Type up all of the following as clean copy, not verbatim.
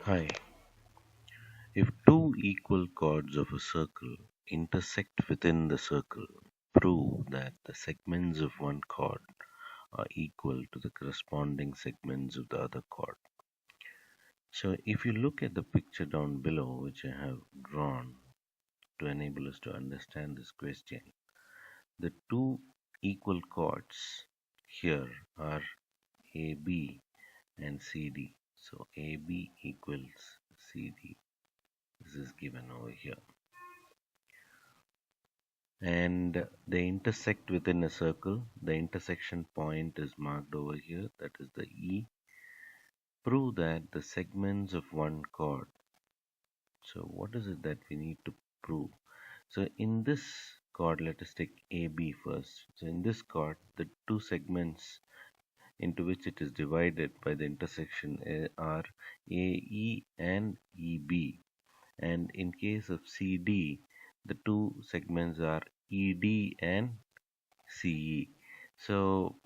Hi. If two equal chords of a circle intersect within the circle, prove that the segments of one chord are equal to the corresponding segments of the other chord. So if you look at the picture down below, which I have drawn to enable us to understand this question, the two equal chords here are AB and CD. So AB equals CD. This is given over here. And they intersect within a circle. The intersection point is marked over here, that is the E. Prove that the segments of one chord. So what is it that we need to prove? So in this chord, let us take AB first. So in this chord, the two segments into which it is divided by the intersection are AE and EB. And in case of CD, the two segments are ED and CE. So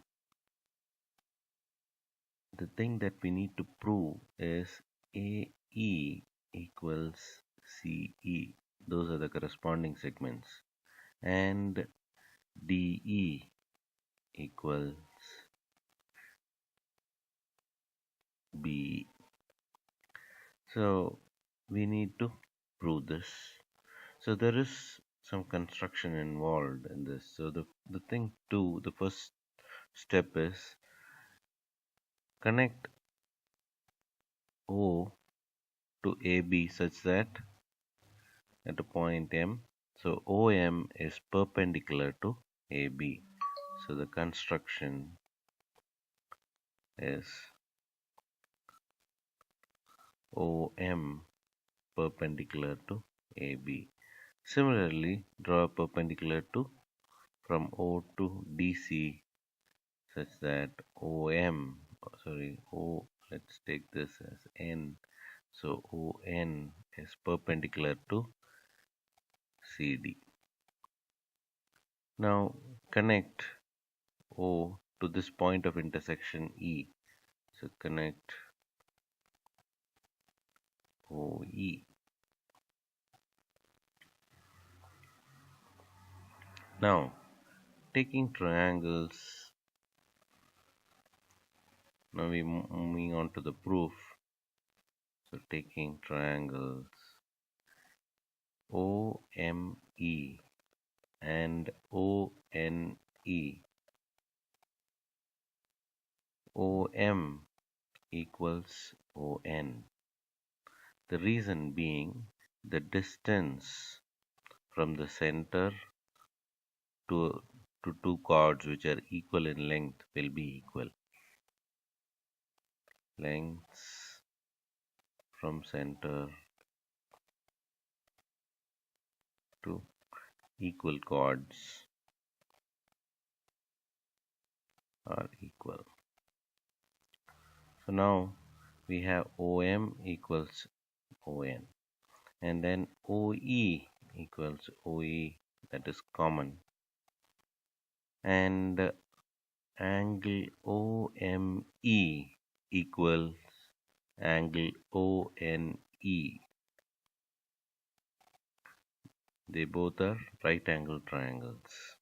the thing that we need to prove is AE equals CE. Those are the corresponding segments. And DE equals BE. So we need to prove this. So there is some construction involved in this. So the first step is connect O to AB such that at a point M. So OM is perpendicular to AB. So the construction is OM perpendicular to AB. Similarly, draw a perpendicular to from O to DC such that let's take this as N. So ON is perpendicular to CD. Now connect O to this point of intersection E. So connect OE. Now taking triangles, now we moving on to the proof. So taking triangles OME and ONE. OM equals ON. The reason being the distance from the center to two chords which are equal in length will be equal. Lengths from center to equal chords are equal. So now we have OM equals ON, and then OE equals OE, that is common, and angle OME equals angle ONE. They both are right angle triangles,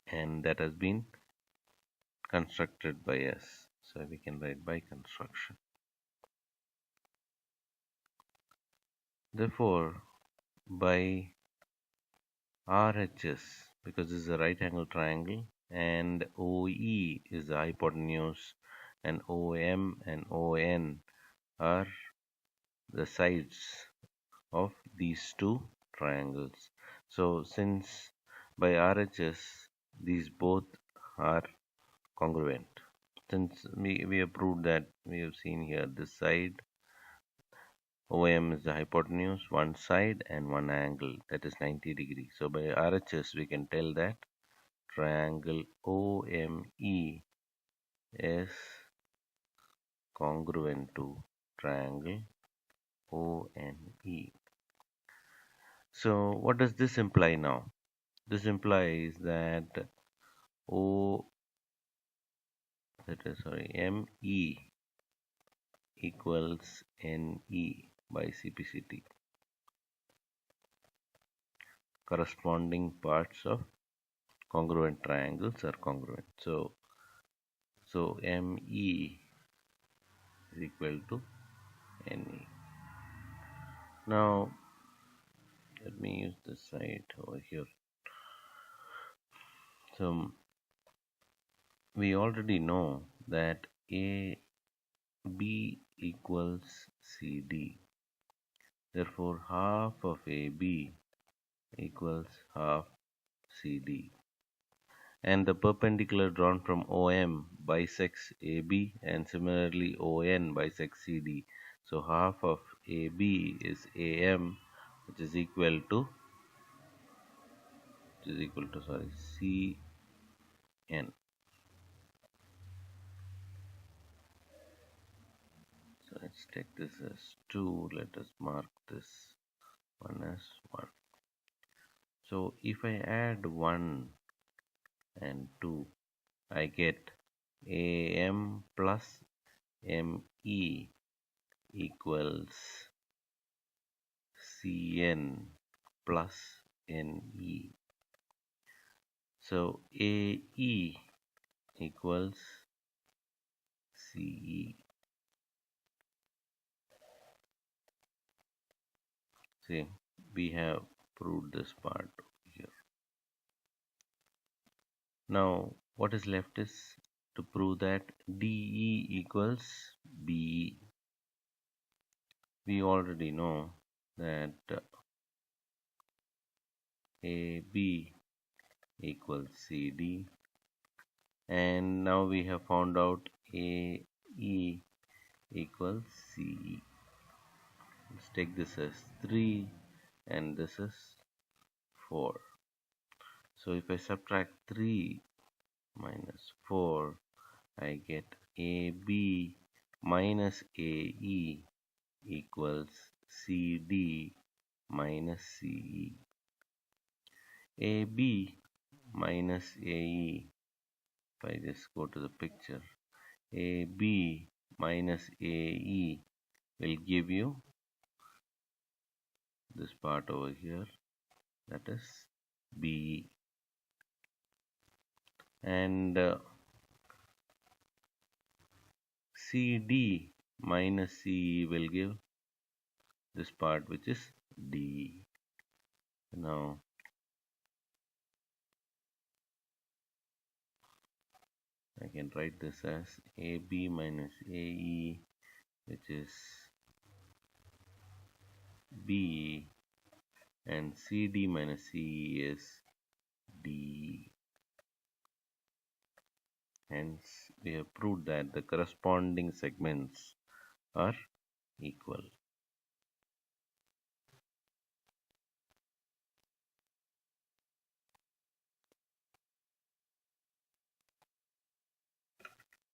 and that has been constructed by us. So we can write by construction. Therefore, by RHS, because this is a right angle triangle, and OE is the hypotenuse, and OM and ON are the sides of these two triangles. So since by RHS these both are congruent, since we have proved that, we have seen here this side OM is the hypotenuse, one side and one angle, that is 90 degrees. So by RHS we can tell that triangle OME is congruent to triangle ONE. So what does this imply now? This implies that ME equals NE by CPCT. Corresponding parts of congruent triangles are congruent. So ME is equal to NE. Now let me use this side over here. So we already know that AB equals CD. Therefore, half of AB equals half CD. And the perpendicular drawn from OM bisects AB, and similarly ON bisects CD. So half of AB is AM, which is equal to CN. So let's take this as 2. Let us mark this one as 1. So if I add 1 and 2, I get AM plus ME equals CN plus NE. So AE equals CE. See, we have proved this part here. Now, what is left is to prove that DE equals BE. We already know that AB equals CD, and now we have found out AE equals CE. Let's take this as 3 and this is 4. So if I subtract 3 minus 4, I get AB minus AE equals CD minus CE. AB minus AE, if I just go to the picture, AB minus AE will give you this part over here, that is BE. And CD minus CE will give this part, which is DE. Now I can write this as AB minus AE, which is BE, and CD minus CE is DE. Hence, we have proved that the corresponding segments are equal.